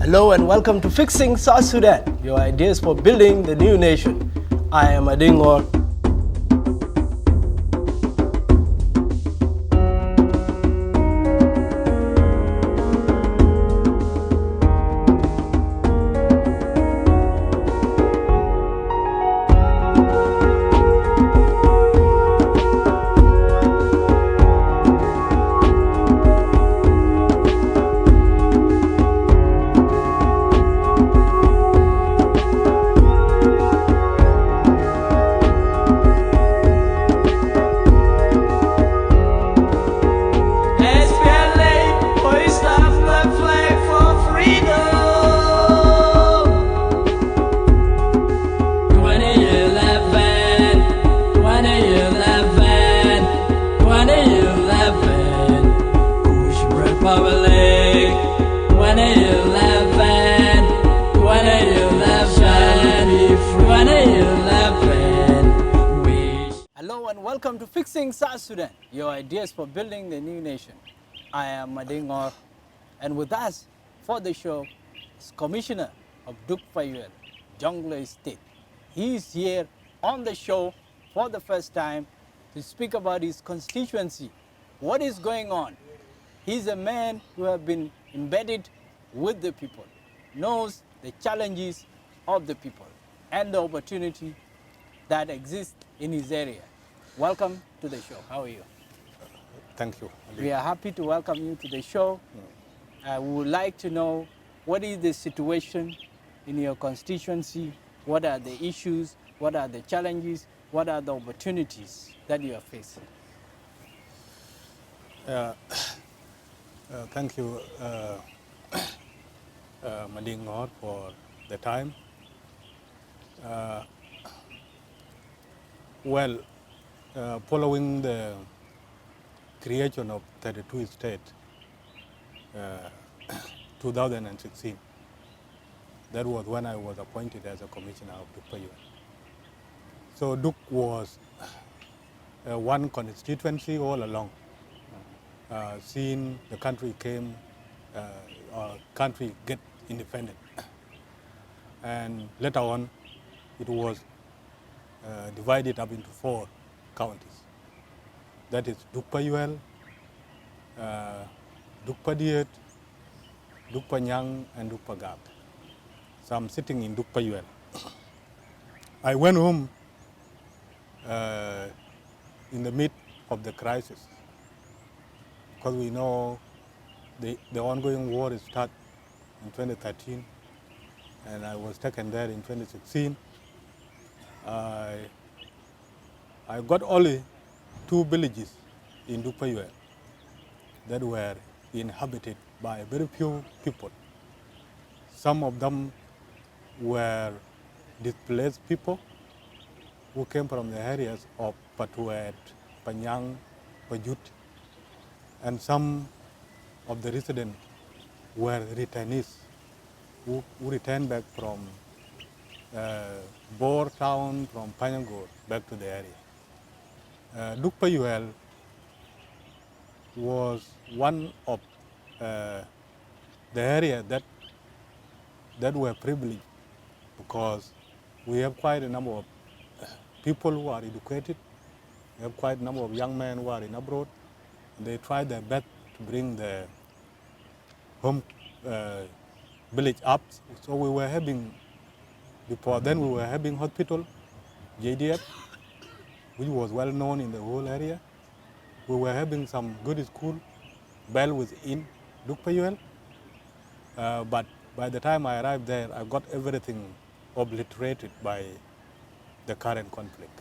Hello and welcome to Fixing South Sudan, your ideas for building the new nation. I am Deng. Hello and welcome to Fixing South Sudan, your ideas for building the new nation. I am Deng, and with us for the show is Commissioner of Payuel, Jonglei State. He is here on the show for the first time to speak about his constituency, what is going on. He's a man who has been embedded with the people, knows the challenges of the people and the opportunity that exists in his area. Welcome to the show. How are you? Thank you. We are happy to welcome you to the show. We would like to know what is the situation in your constituency, what are the issues, what are the challenges, what are the opportunities that you are facing? Thank you, Mading, for the time. Following the creation of 32 states, 2016, that was when I was appointed as a commissioner of Payuel. So Duk was one constituency all along. Since the country came, our country get independent. And later on, it was divided up into 4 counties. That is Payuel, Padiet, Panyang, and Pagak. So I'm sitting in Payuel. I went home in the midst of the crisis, because we know the ongoing war started in 2013, and I was taken there in 2016. I got only 2 villages in Payuel that were inhabited by very few people. Some of them were displaced people who came from the areas of Patuet, Panyang, Pajut, and some of the residents were returnees who returned back from Bor town, from Panyangor, back to the area. Payuel was one of the area that were privileged, because we have quite a number of people who are educated. We have quite a number of young men who are in abroad. They tried their best to bring the home village up. So we were having, before then we were having hospital, JDF, which was well known in the whole area. We were having some good school, well within Payuel. But by the time I arrived there, I got everything obliterated by the current conflict.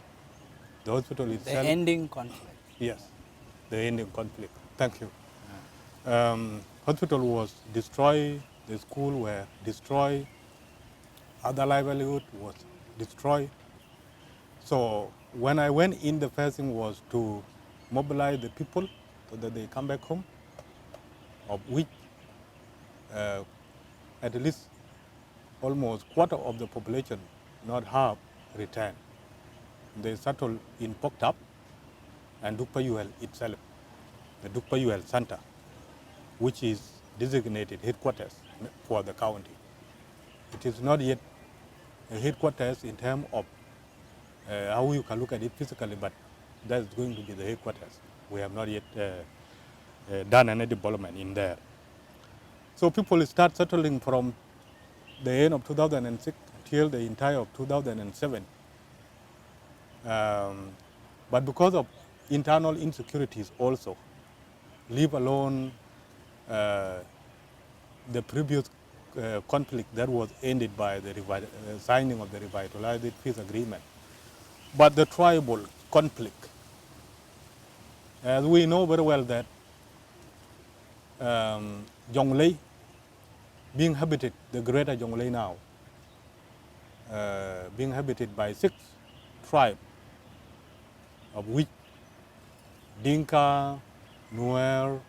The hospital itself. The ending conflict. Yes, the ending conflict. Thank you. Hospital was destroyed, the school were destroyed, other livelihood was destroyed. So when I went in, the first thing was to mobilize the people so that they come back home, of which at least almost quarter of the population, not half, returned. They settled in Poktap and Payuel itself, the Payuel Center, which is designated headquarters for the county. It is not yet a headquarters in terms of how you can look at it physically, but that's going to be the headquarters. We have not yet done any development in there. So people start settling from the end of 2006 till the entire of 2007. But because of internal insecurities also, leave alone the previous conflict that was ended by the signing of the revitalized peace agreement. But the tribal conflict, as we know very well that Jonglei, being habited, the greater Jonglei now, being habited by 6 tribes, of which Dinka, Nuer,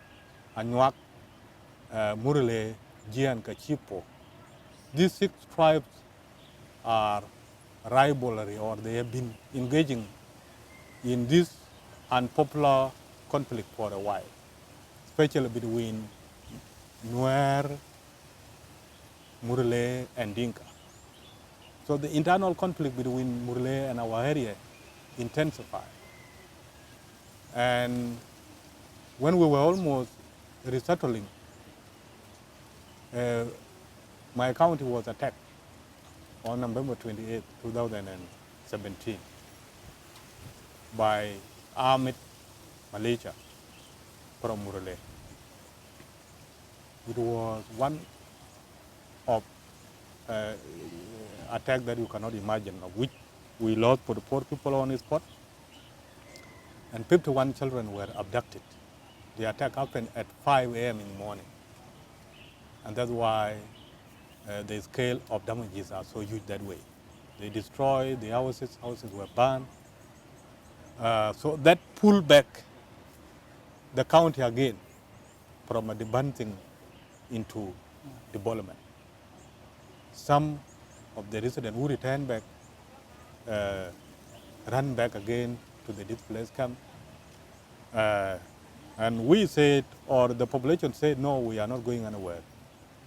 Anuak, Murle, Jian, Kachipo. These 6 tribes are rivalry, or they have been engaging in this unpopular conflict for a while, especially between Nuer, Murle, and Dinka. So the internal conflict between Murle and our area intensified. And when we were almost resettling, my county was attacked on November 28, 2017 by armed militia from Murle. It was one of attack that you cannot imagine, of which we lost 44 people on the spot and 51 children were abducted. The attack happened at 5 a.m. in the morning. And that's why the scale of damages are so huge that way. They destroyed the houses were burned. So that pulled back the county again from a debunking into development. Some of the residents who returned back ran back again to the displaced camp. And we said, or the population said, no, we are not going anywhere.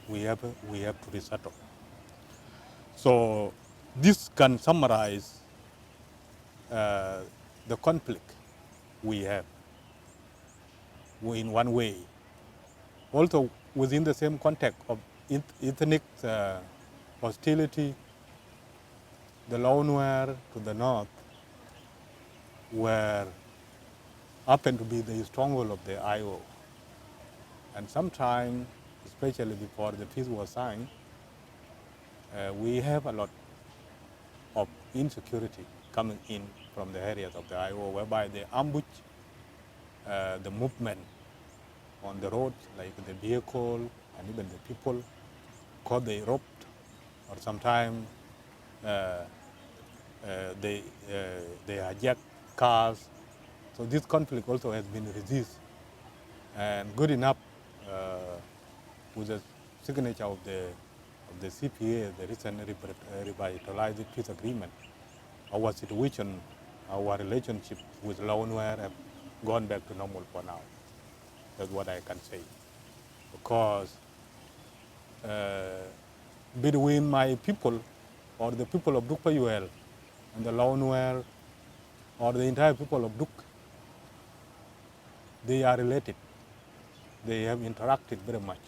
We have to resettle. So this can summarize the conflict we have in one way. Also within the same context of ethnic hostility, the Lao Nuer to the north were happened to be the stronghold of the IO. And sometime, especially before the peace was signed, we have a lot of insecurity coming in from the areas of the IO, whereby they ambush the movement on the roads, like the vehicle and even the people, caught they robbed, or sometimes they hijack cars. So this conflict also has been resisted, and good enough with the signature of the CPA, the recent revitalized peace agreement. Our situation, our relationship with Lao Nuer have gone back to normal for now. That's what I can say. Because between my people, or the people of Duk Payuel, and the Lao Nuer, or the entire people of Duk, they are related. They have interacted very much.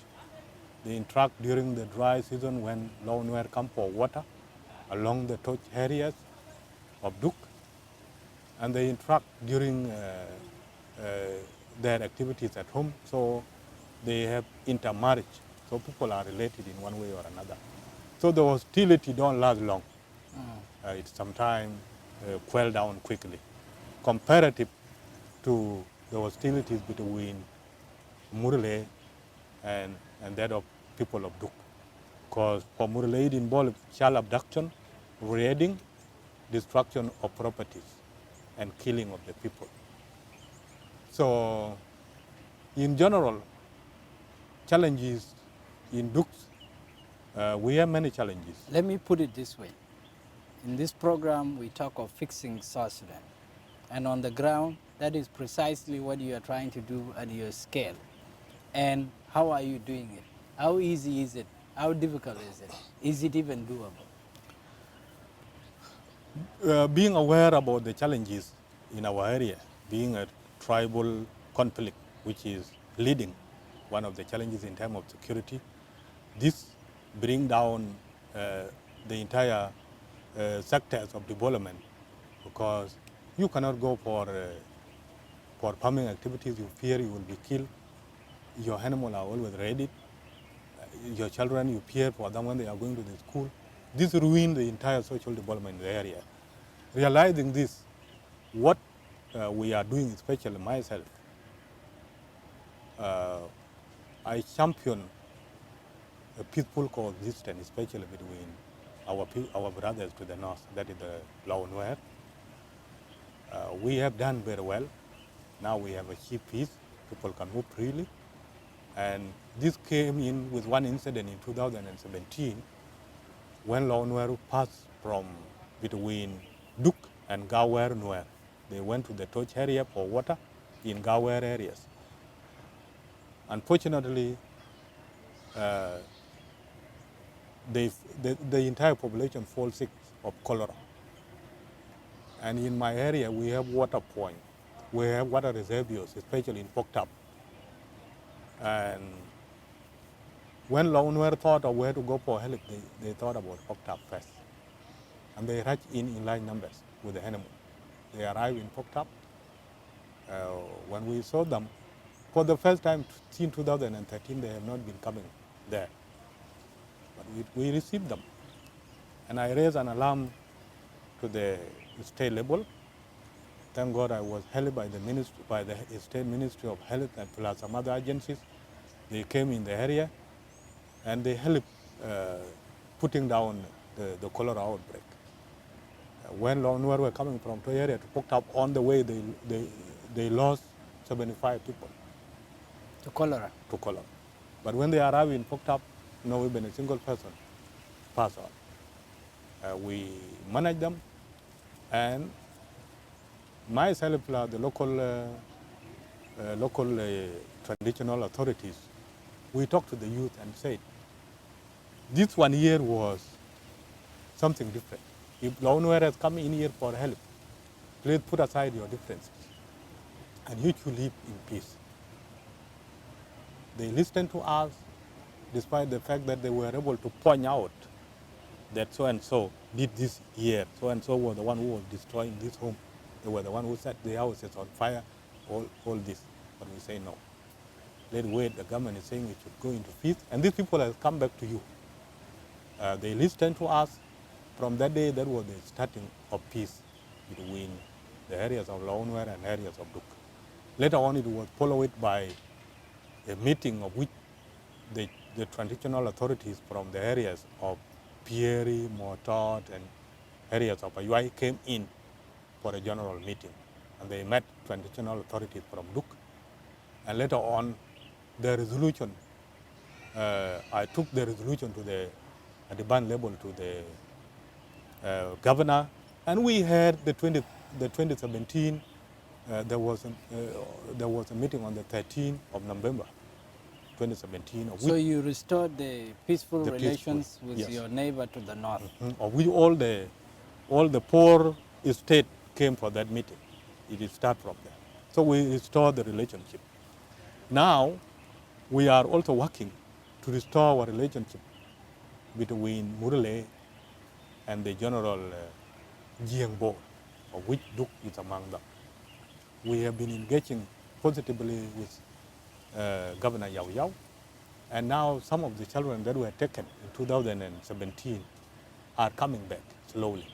They interact during the dry season when Lao Nuer come for water along the torch areas of Duk, and they interact during their activities at home. So they have intermarriage. So people are related in one way or another. So the hostility don't last long. It sometimes quell down quickly, comparative to the hostilities between Murle and that of people of Duk. Because for Murle it involves child abduction, raiding, destruction of properties, and killing of the people. So in general, challenges in Duk, we have many challenges. Let me put it this way. In this program, we talk of fixing South Sudan. And on the ground, that is precisely what you are trying to do at your scale. And how are you doing it? How easy is it? How difficult is it? Is it even doable? Being aware about the challenges in our area, being a tribal conflict, which is leading one of the challenges in terms of security, this bring down the entire sectors of development, because you cannot go for farming activities. You fear you will be killed. Your animals are always ready. Your children, you fear for them when they are going to the school. This ruins the entire social development in the area. Realizing this, what we are doing, especially myself, I champion a peaceful coexistence, especially between our brothers to the north, that is the Lao Nuer. We have done very well. Now we have achieved peace. People can move freely. And this came in with one incident in 2017 when Lao Nuer passed from between Duk and Gawer Nuer. They went to the Toch area for water in Gawer areas. Unfortunately, the entire population falls sick of cholera. And in my area, we have water points. We have water reservoirs, especially in Poktap. And when Lao Nuer thought of where to go for help, they thought about Poktap first. And they rushed in large numbers with the animal. They arrived in Poktap. When we saw them, for the first time since 2013, they have not been coming there. But we received them. And I raised an alarm to the state level. Thank God I was helped by the State Ministry of Health and plus some other agencies. They came in the area and they helped putting down the cholera outbreak. When Lao Nuer were coming from the area to Poktap, on the way they lost 75 people. To cholera? To cholera. But when they arrived in Poktap, no even a single person passed on. We managed them, and myself, the local traditional authorities, we talked to the youth and said, this 1 year was something different. If Lao Nuer has come in here for help, please put aside your differences and you should live in peace. They listened to us despite the fact that they were able to point out that so-and-so did this here, so-and-so was the one who was destroying this home. They were the one who set the houses on fire, all this. But we say no. Let's wait. The government is saying we should go into peace. And these people have come back to you. They listened to us. From that day, that was the starting of peace between the areas of Lao Nuer and areas of Duk. Later on, it was followed by a meeting of which the traditional authorities from the areas of Pieri, Motot, and areas of Payuel came in for a general meeting. And they met traditional authorities from Duk. And later on, the resolution, I took the resolution at the band level to the governor, and we had the 2017. There was a meeting on the 13th of November, 2017. So you restored the peaceful relations with yes. your neighbor to the north. Mm-hmm. Of which all the poor state came for that meeting. It started from there. So we restored the relationship. Now we are also working to restore our relationship between Murle and the general Jiangbo, of which Duk is among them. We have been engaging positively with Governor Yao Yao, and now some of the children that were taken in 2017 are coming back slowly.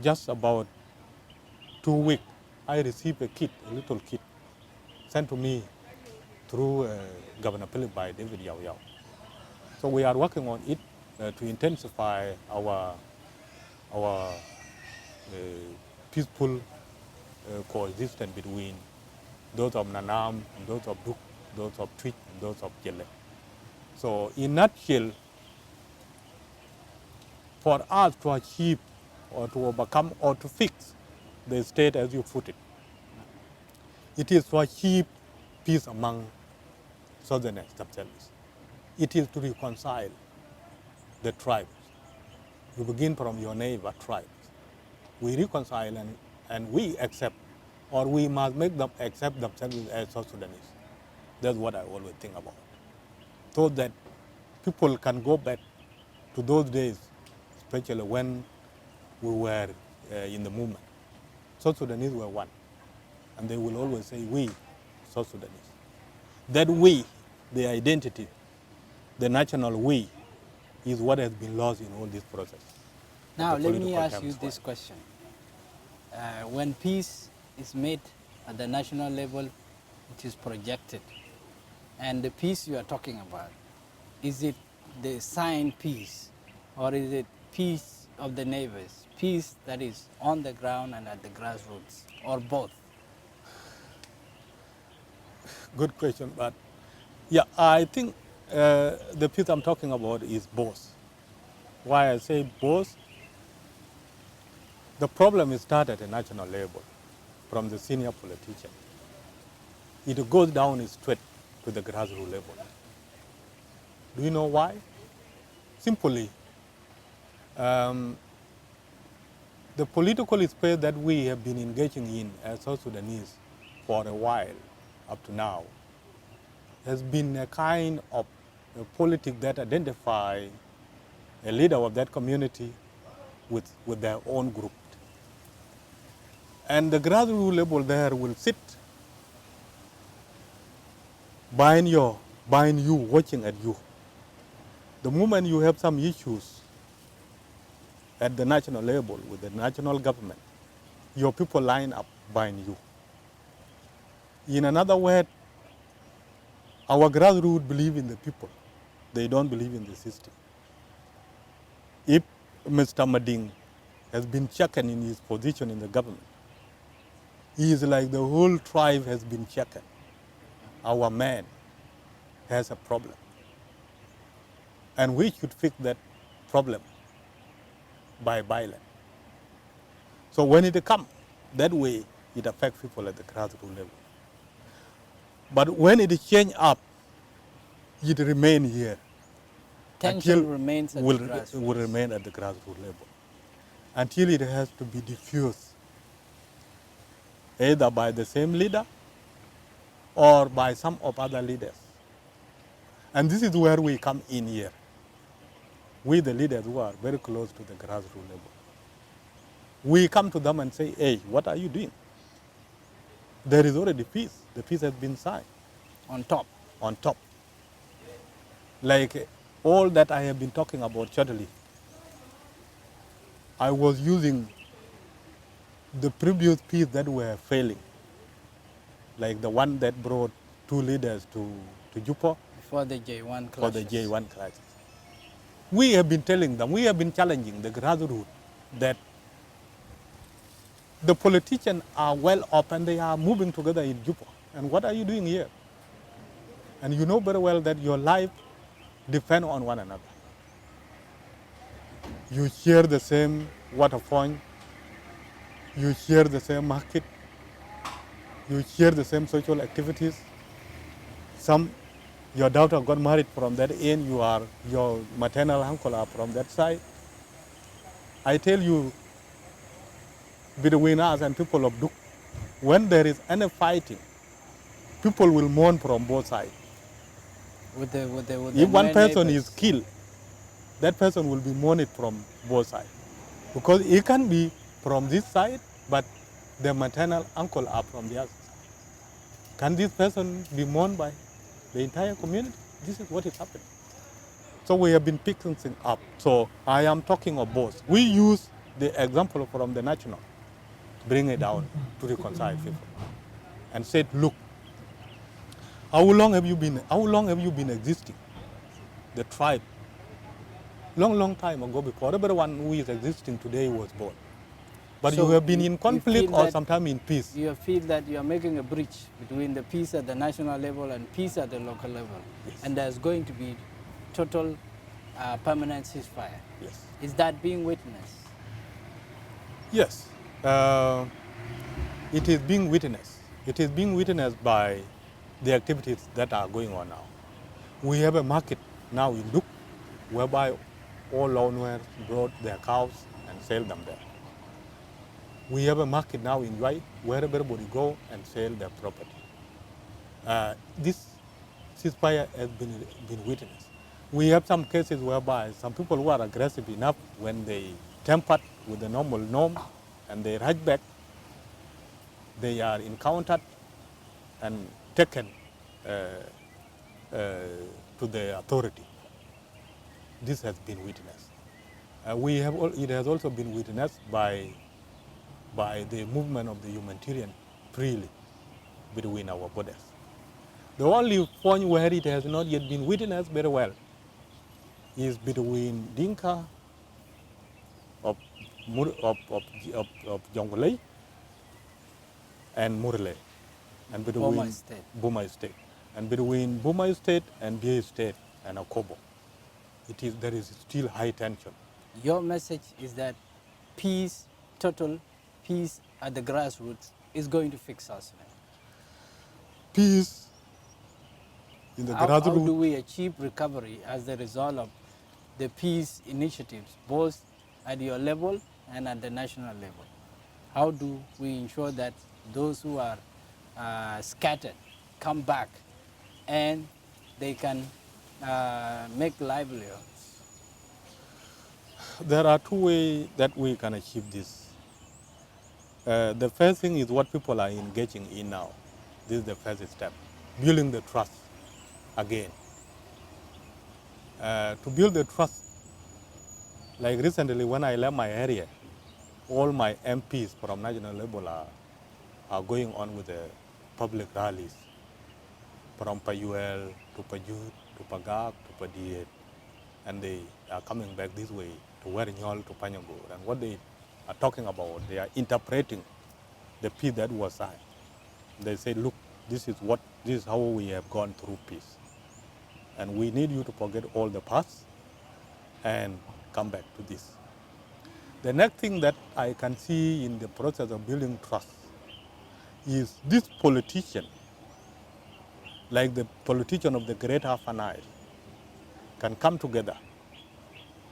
Just about 2 weeks, I received a little kit, sent to me through Governor Philip by David Yao Yao. So we are working on it to intensify our peaceful coexistence between those of Nanam and those of Duk, those of Twitch and those of Jonglei. So in a nutshell, for us to achieve or to overcome or to fix the state as you put it, it is to achieve peace among Southerners themselves. It is to reconcile the tribes. You begin from your neighbor tribes. We reconcile and we accept, or we must make them accept themselves as South Sudanese. That's what I always think about. So that people can go back to those days, especially when we were in the movement. South Sudanese were one, and they will always say we, South Sudanese. That we, the identity, the national we, is what has been lost in all this process. Now, let me ask you this question. When peace is made at the national level, it is projected. And the peace you are talking about, is it the signed peace, or is it peace of the neighbors, peace that is on the ground and at the grassroots, or both? Good question, but yeah, I think the peace I'm talking about is both. Why I say both? The problem is started at a national level from the senior politician. It goes down straight to the grassroots level. Do you know why? Simply, the political space that we have been engaging in as South Sudanese for a while up to now has been a kind of a politics that identify a leader of that community with their own group. And the grassroots level there will sit behind you, watching at you. The moment you have some issues at the national level with the national government, your people line up behind you. In another word, our grassroots believe in the people. They don't believe in the system. If Mr. Mading has been shaken in his position in the government, he is like the whole tribe has been shaken. Our man has a problem. And we should fix that problem by violence. So when it comes, that way it affects people at the grassroots level. But when it change up, it remain here. Tension remains at the grassroots. Will remain at the grassroots level until it has to be diffused either by the same leader or by some of other leaders. And this is where we come in here. We, the leaders who are very close to the grassroots level. We come to them and say, hey, what are you doing? There is already peace. The peace has been signed. On top. On top. Like all that I have been talking about shortly, I was using the previous peace that were failing, like the one that brought two leaders to Jupo. For the J1 clashes. For the J1 clashes. We have been telling them, we have been challenging the grassroots that the politicians are well up and they are moving together in Jupo. And what are you doing here? And you know very well that your life depends on one another. You share the same water point, you share the same market, you share the same social activities. Your daughter got married from that end, your maternal uncle are from that side. I tell you, between us and people of Duk, when there is any fighting, people will mourn from both sides. If one person is killed, that person will be mourned from both sides. Because it can be from this side, but the maternal uncle are from the other side. Can this person be mourned by the entire community? This is what is happening. So we have been picking things up. So I am talking of both. We use the example from the national, bring it down to reconcile people, and said, look, how long have you been existing? The tribe. Long time ago, before everyone who is existing today was born. But so you have been in conflict or sometimes in peace. You feel that you are making a bridge between the peace at the national level and peace at the local level. Yes. And there's going to be total permanent ceasefire. Yes. Is that being witnessed? Yes. It is being witnessed. It is being witnessed by the activities that are going on now. We have a market now in Duk, whereby all owners brought their cows and sell them there. We have a market now in Yuai, where everybody go and sell their property. This ceasefire has been witnessed. We have some cases whereby some people who are aggressive enough, when they tempered with the normal norm and they rush back, they are encountered and taken to the authority. This has been witnessed. It has also been witnessed by the movement of the humanitarian freely between our borders. The only point where it has not yet been witnessed very well is between Dinka of Jonglei and Murle, and between Buma State, and between Buma State and Bia State and Akobo. There is still high tension. Your message is that peace, total peace at the grassroots is going to fix us. Peace in the grassroots. How do we achieve recovery as a result of the peace initiatives, both at your level and at the national level? How do we ensure that those who are scattered come back and they can make livelihoods? There are two ways that we can achieve this. The first thing is what people are engaging in now. This is the first step, building the trust again. To build the trust, like recently when I left my area, all my MPs from national level are going on with the public rallies, from Payuel to Pajut to Pagak to Padiet, and they are coming back this way to Werinyol to Panyagur. And what they are talking about, they are interpreting the peace that was signed. They say, look, this is how we have gone through peace. And we need you to forget all the past and come back to this. The next thing that I can see in the process of building trust is this politician, like the politician of the Great Half Nile, can come together,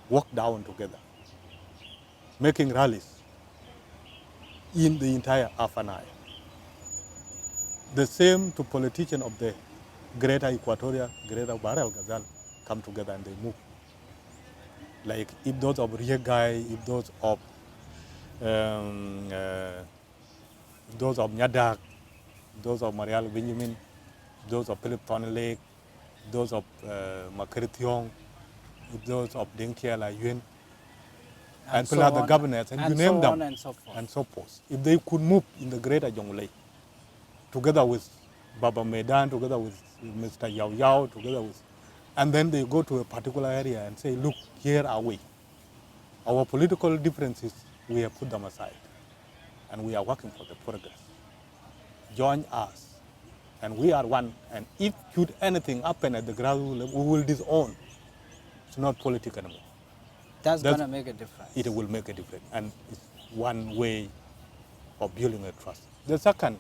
walk down together, making rallies in the entire Half Nile. The same to politicians of the Greater Equatoria, Greater Bahr el Ghazal come together and they move. Like if those of Riegai, if those of Nyadak, those of Marial Benjamin, those of Philip Thorne Lake, those of Makirithiong, those of Deng Yuen, and plus the governors, and you name them, and so forth. If they could move in the Greater Jonglei, together with Baba Medan, together with Mr. Yao Yao, together with, and then they go to a particular area and say, look, here are we. Our political differences, we have put them aside, and we are working for the progress. Join us, and we are one, and if should anything happen at the grassroots level, we will disown. It's not political anymore. That's going to make a difference. It will make a difference, and it's one way of building a trust. The second,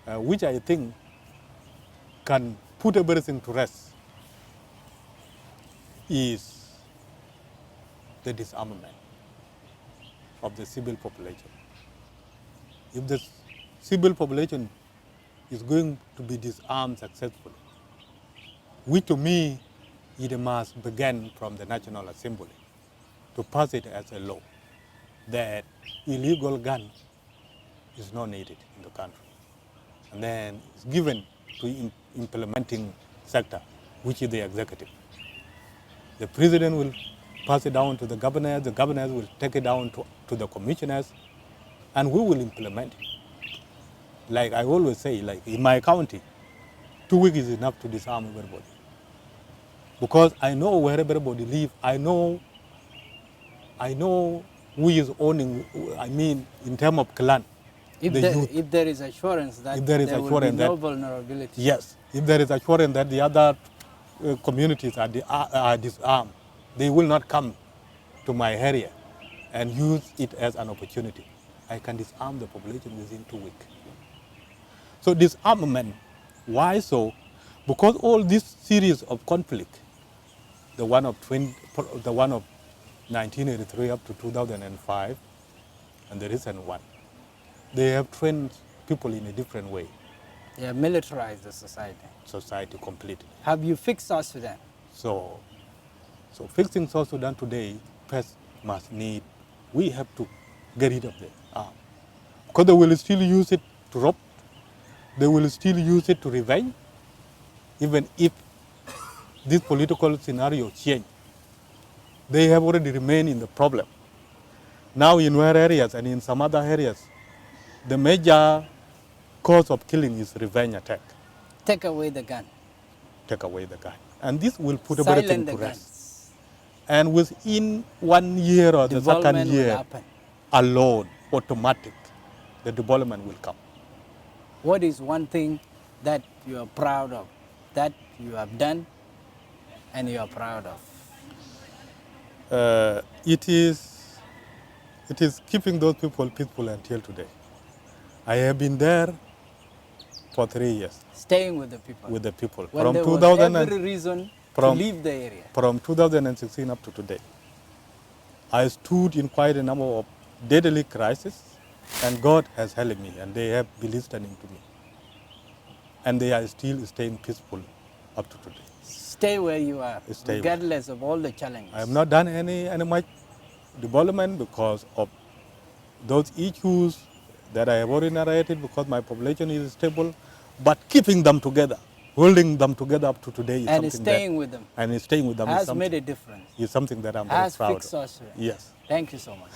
which I think can put everything to rest, is the disarmament of the civil population. If the civil population is going to be disarmed successfully, which to me, it must begin from the National Assembly to pass it as a law that illegal gun is not needed in the country. And then it's given to implementing sector, which is the executive. The president will pass it down to the governors will take it down to the commissioners, and we will implement it. Like I always say, like in my county, 2 weeks is enough to disarm everybody. Because I know where everybody lives, I know who is owning, I mean, in terms of clan. If there is assurance that there will be no vulnerability. Yes, if there is assurance that the other communities are disarmed, they will not come to my area and use it as an opportunity. I can disarm the population within 2 weeks. So disarmament, why so? Because all this series of conflict, the one of 1983 up to 2005, and the recent one, they have trained people in a different way. They have militarized the Society completely. Have you fixed South Sudan? So fixing South Sudan today, first we have to get rid of the arm. Because they will still use it to rob, they will still use it to revenge, even if this political scenario change. They have already remained in the problem. Now in Nuer areas and in some other areas, the major cause of killing is revenge attack. Take away the gun. Take away the gun. And this will put everything Silent to the rest. guns. And within 1 year or the second Development will year happen. alone, automatic, the development will come. What is one thing that you are proud of, that you have done and you are proud of? It is keeping those people peaceful until today. I have been there for 3 years. Staying with the people. With the people. When From there 2000 was every reason to from- leave the area. From 2016 up to today, I stood in quite a number of deadly crises, and God has helped me, and they have been listening to me. And they are still staying peaceful up to today. Stay where you are, Stay regardless of all the challenges. I have not done any much development because of those issues that I have already narrated, because my population is stable, but keeping them together, holding them together up to today is And something staying with them and staying with them has made a difference. is something that I'm very Has proud fixed of. us. Yes. Thank you so much.